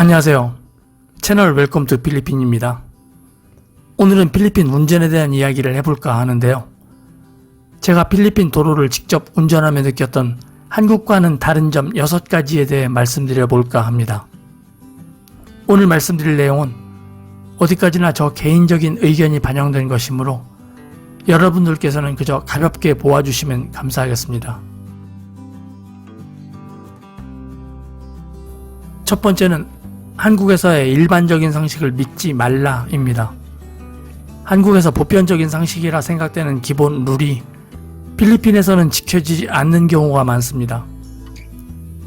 안녕하세요. 채널 웰컴 투 필리핀입니다. 오늘은 필리핀 운전에 대한 이야기를 해볼까 하는데요. 제가 필리핀 도로를 직접 운전하며 느꼈던 한국과는 다른 점 6가지에 대해 말씀드려 볼까 합니다. 오늘 말씀드릴 내용은 어디까지나 저 개인적인 의견이 반영된 것이므로 여러분들께서는 그저 가볍게 보아주시면 감사하겠습니다. 첫 번째는 한국에서의 일반적인 상식을 믿지 말라입니다. 한국에서 보편적인 상식이라 생각되는 기본 룰이 필리핀에서는 지켜지지 않는 경우가 많습니다.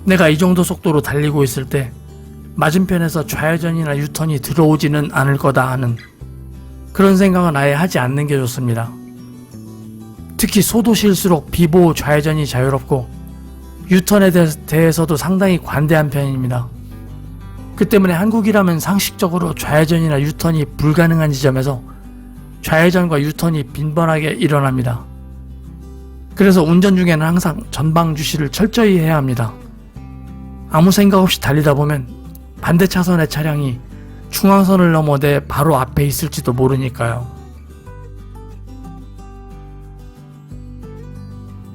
내가 이 정도 속도로 달리고 있을 때 맞은편에서 좌회전이나 유턴이 들어오지는 않을 거다 하는 그런 생각은 아예 하지 않는 게 좋습니다. 특히 소도시일수록 비보호 좌회전이 자유롭고 유턴에 대해서도 상당히 관대한 편입니다. 그 때문에 한국이라면 상식적으로 좌회전이나 유턴이 불가능한 지점에서 좌회전과 유턴이 빈번하게 일어납니다. 그래서 운전 중에는 항상 전방 주시를 철저히 해야 합니다. 아무 생각 없이 달리다 보면 반대 차선의 차량이 중앙선을 넘어 내 바로 앞에 있을지도 모르니까요.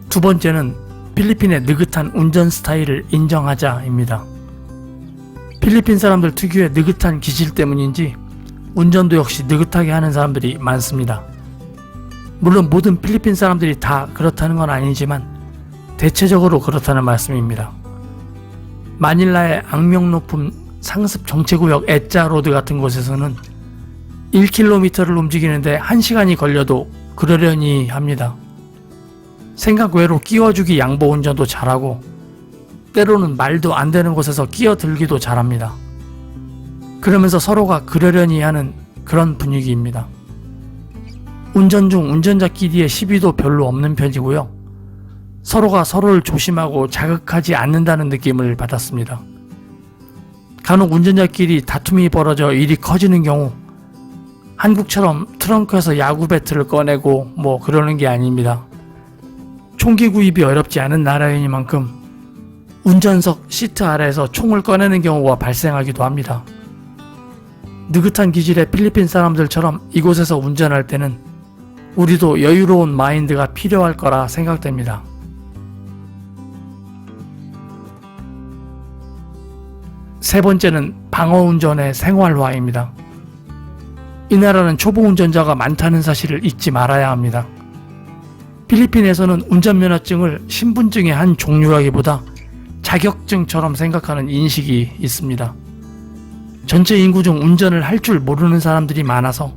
두 번째는 필리핀의 느긋한 운전 스타일을 인정하자입니다. 필리핀 사람들 특유의 느긋한 기질 때문인지 운전도 역시 느긋하게 하는 사람들이 많습니다. 물론 모든 필리핀 사람들이 다 그렇다는 건 아니지만 대체적으로 그렇다는 말씀입니다. 마닐라의 악명 높은 상습 정체구역 에짜로드 같은 곳에서는 1km를 움직이는데 1시간이 걸려도 그러려니 합니다. 생각 외로 끼워주기 양보 운전도 잘하고 때로는 말도 안 되는 곳에서 끼어들기도 잘합니다. 그러면서 서로가 그러려니 하는 그런 분위기입니다. 운전 중 운전자끼리의 시비도 별로 없는 편이고요. 서로가 서로를 조심하고 자극하지 않는다는 느낌을 받았습니다. 간혹 운전자끼리 다툼이 벌어져 일이 커지는 경우 한국처럼 트렁크에서 야구 배트를 꺼내고 그러는 게 아닙니다. 총기 구입이 어렵지 않은 나라이니만큼 운전석 시트 아래에서 총을 꺼내는 경우가 발생하기도 합니다. 느긋한 기질의 필리핀 사람들처럼 이곳에서 운전할 때는 우리도 여유로운 마인드가 필요할 거라 생각됩니다. 세 번째는 방어운전의 생활화입니다. 이 나라는 초보 운전자가 많다는 사실을 잊지 말아야 합니다. 필리핀에서는 운전면허증을 신분증의 한 종류라기보다 자격증처럼 생각하는 인식이 있습니다. 전체 인구 중 운전을 할 줄 모르는 사람들이 많아서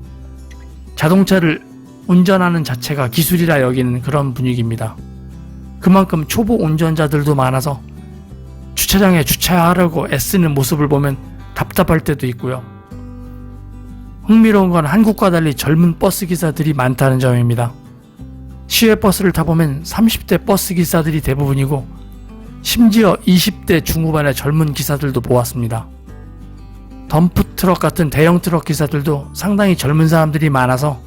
자동차를 운전하는 자체가 기술이라 여기는 그런 분위기입니다. 그만큼 초보 운전자들도 많아서 주차장에 주차하려고 애쓰는 모습을 보면 답답할 때도 있고요. 흥미로운 건 한국과 달리 젊은 버스 기사들이 많다는 점입니다. 시외버스를 타보면 30대 버스 기사들이 대부분이고 심지어 20대 중후반의 젊은 기사들도 보았습니다. 덤프트럭 같은 대형 트럭 기사들도 상당히 젊은 사람들이 많아서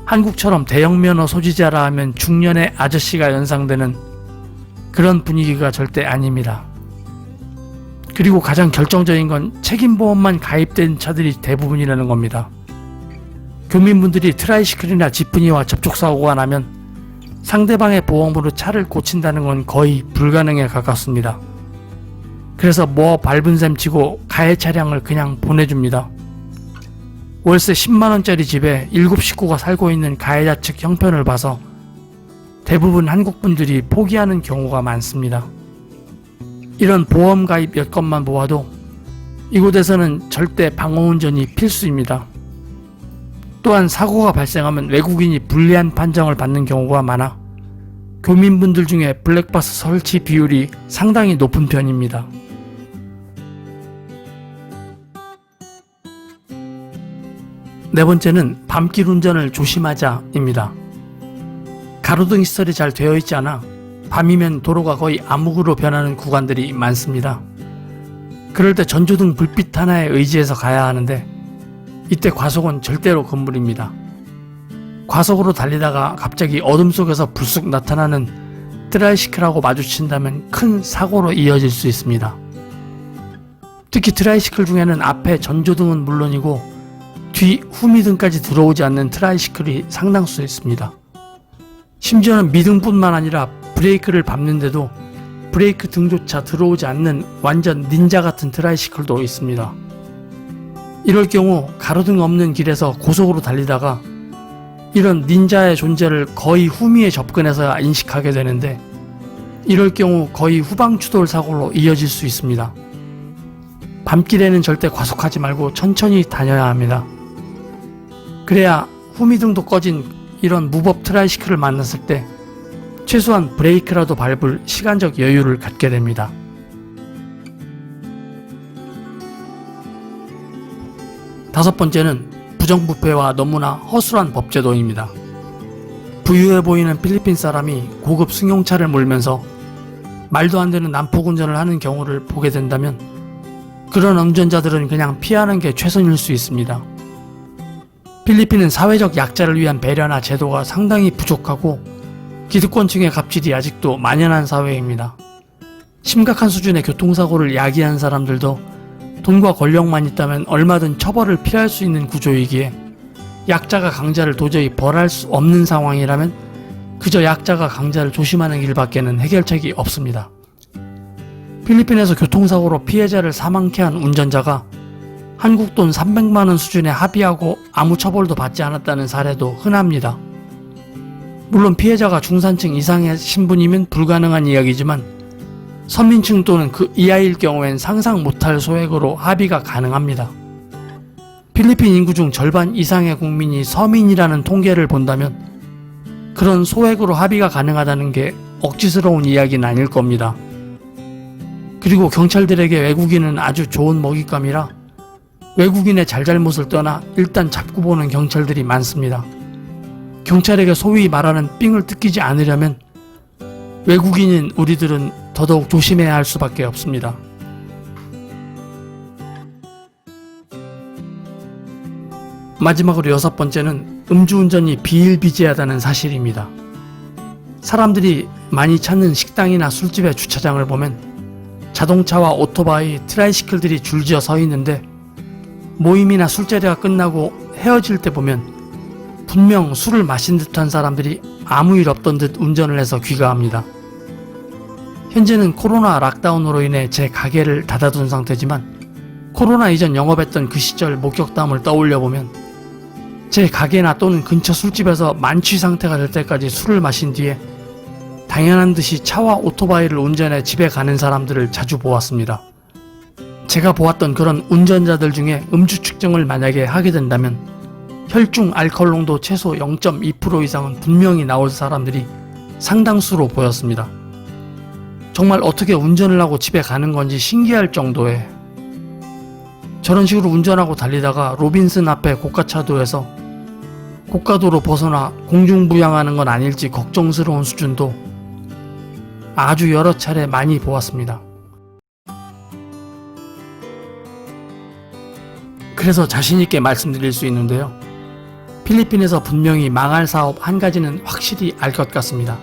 한국처럼 대형 면허 소지자라 하면 중년의 아저씨가 연상되는 그런 분위기가 절대 아닙니다. 그리고 가장 결정적인 건 책임보험만 가입된 차들이 대부분이라는 겁니다. 교민분들이 트라이시클이나 지프니와 접촉사고가 나면 상대방의 보험으로 차를 고친다는 건 거의 불가능에 가깝습니다. 그래서 밟은 셈 치고 가해 차량을 그냥 보내줍니다. 월세 10만원짜리 집에 7 식구가 살고 있는 가해자 측 형편을 봐서 대부분 한국분들이 포기하는 경우가 많습니다. 이런 보험 가입 여건만 보아도 이곳에서는 절대 방어운전이 필수입니다. 또한 사고가 발생하면 외국인이 불리한 판정을 받는 경우가 많아 교민분들 중에 블랙박스 설치 비율이 상당히 높은 편입니다. 네 번째는 밤길 운전을 조심하자입니다. 가로등 시설이 잘 되어 있지 않아 밤이면 도로가 거의 암흑으로 변하는 구간들이 많습니다. 그럴 때 전조등 불빛 하나에 의지해서 가야 하는데 이때 과속은 절대로 금물입니다. 과속으로 달리다가 갑자기 어둠 속에서 불쑥 나타나는 트라이시클하고 마주친다면 큰 사고로 이어질 수 있습니다. 특히 트라이시클 중에는 앞에 전조등은 물론이고 뒤 후미등까지 들어오지 않는 트라이시클이 상당수 있습니다. 심지어는 미등뿐만 아니라 브레이크를 밟는데도 브레이크 등조차 들어오지 않는 완전 닌자 같은 트라이시클도 있습니다. 이럴 경우 가로등 없는 길에서 고속으로 달리다가 이런 닌자의 존재를 거의 후미에 접근해서야 인식하게 되는데, 이럴 경우 거의 후방추돌 사고로 이어질 수 있습니다. 밤길에는 절대 과속하지 말고 천천히 다녀야 합니다. 그래야 후미등도 꺼진 이런 무법 트라이시클을 만났을 때 최소한 브레이크라도 밟을 시간적 여유를 갖게 됩니다. 다섯 번째는 부정부패와 너무나 허술한 법제도입니다. 부유해 보이는 필리핀 사람이 고급 승용차를 몰면서 말도 안 되는 난폭 운전을 하는 경우를 보게 된다면 그런 운전자들은 그냥 피하는 게 최선일 수 있습니다. 필리핀은 사회적 약자를 위한 배려나 제도가 상당히 부족하고 기득권층의 갑질이 아직도 만연한 사회입니다. 심각한 수준의 교통사고를 야기한 사람들도 돈과 권력만 있다면 얼마든 처벌을 피할 수 있는 구조이기에 약자가 강자를 도저히 벌할 수 없는 상황이라면 그저 약자가 강자를 조심하는 길밖에는 해결책이 없습니다. 필리핀에서 교통사고로 피해자를 사망케 한 운전자가 한국 돈 300만원 수준에 합의하고 아무 처벌도 받지 않았다는 사례도 흔합니다. 물론 피해자가 중산층 이상의 신분이면 불가능한 이야기지만 서민층 또는 그 이하일 경우엔 상상 못할 소액으로 합의가 가능합니다. 필리핀 인구 중 절반 이상의 국민이 서민이라는 통계를 본다면 그런 소액으로 합의가 가능하다는 게 억지스러운 이야기는 아닐 겁니다. 그리고 경찰들에게 외국인은 아주 좋은 먹잇감이라 외국인의 잘잘못을 떠나 일단 잡고 보는 경찰들이 많습니다. 경찰에게 소위 말하는 삥을 뜯기지 않으려면 외국인인 우리들은 더더욱 조심해야 할 수밖에 없습니다. 마지막으로 여섯 번째는 음주운전이 비일비재하다는 사실입니다. 사람들이 많이 찾는 식당이나 술집의 주차장을 보면 자동차와 오토바이, 트라이시클들이 줄지어 서 있는데 모임이나 술자리가 끝나고 헤어질 때 보면 분명 술을 마신 듯한 사람들이 아무 일 없던 듯 운전을 해서 귀가합니다. 현재는 코로나 락다운으로 인해 제 가게를 닫아둔 상태지만 코로나 이전 영업했던 그 시절 목격담을 떠올려보면 제 가게나 또는 근처 술집에서 만취 상태가 될 때까지 술을 마신 뒤에 당연한 듯이 차와 오토바이를 운전해 집에 가는 사람들을 자주 보았습니다. 제가 보았던 그런 운전자들 중에 음주 측정을 만약에 하게 된다면 혈중 알코올 농도 최소 0.2% 이상은 분명히 나올 사람들이 상당수로 보였습니다. 정말 어떻게 운전을 하고 집에 가는 건지 신기할 정도에 저런 식으로 운전하고 달리다가 로빈슨 앞에 고가차도에서 고가도로 벗어나 공중부양하는 건 아닐지 걱정스러운 수준도 아주 여러 차례 많이 보았습니다. 그래서 자신있게 말씀드릴 수 있는데요. 필리핀에서 분명히 망할 사업 한 가지는 확실히 알 것 같습니다.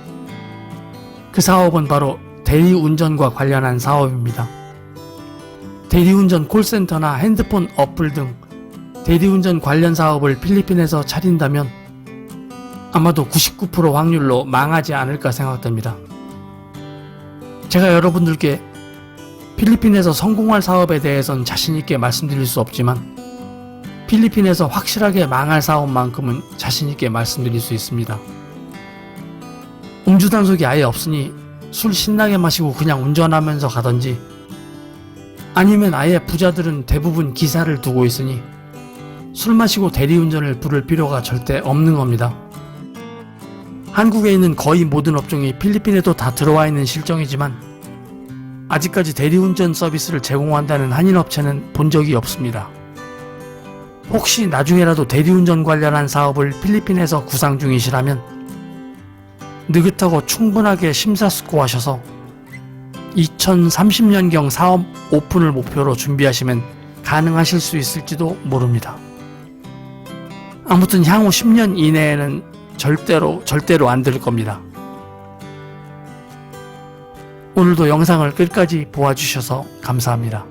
그 사업은 바로 대리운전과 관련한 사업입니다. 대리운전 콜센터나 핸드폰 어플 등 대리운전 관련 사업을 필리핀에서 차린다면 아마도 99% 확률로 망하지 않을까 생각됩니다. 제가 여러분들께 필리핀에서 성공할 사업에 대해선 자신있게 말씀드릴 수 없지만 필리핀에서 확실하게 망할 사업만큼은 자신있게 말씀드릴 수 있습니다. 음주 단속이 아예 없으니 술 신나게 마시고 그냥 운전하면서 가던지 아니면 아예 부자들은 대부분 기사를 두고 있으니 술 마시고 대리운전을 부를 필요가 절대 없는 겁니다. 한국에 있는 거의 모든 업종이 필리핀에도 다 들어와 있는 실정이지만 아직까지 대리운전 서비스를 제공한다는 한인업체는 본 적이 없습니다. 혹시 나중에라도 대리운전 관련한 사업을 필리핀에서 구상 중이시라면 느긋하고 충분하게 심사숙고하셔서 2030년경 사업 오픈을 목표로 준비하시면 가능하실 수 있을지도 모릅니다. 아무튼 향후 10년 이내에는 절대로 안 될 겁니다. 오늘도 영상을 끝까지 보아주셔서 감사합니다.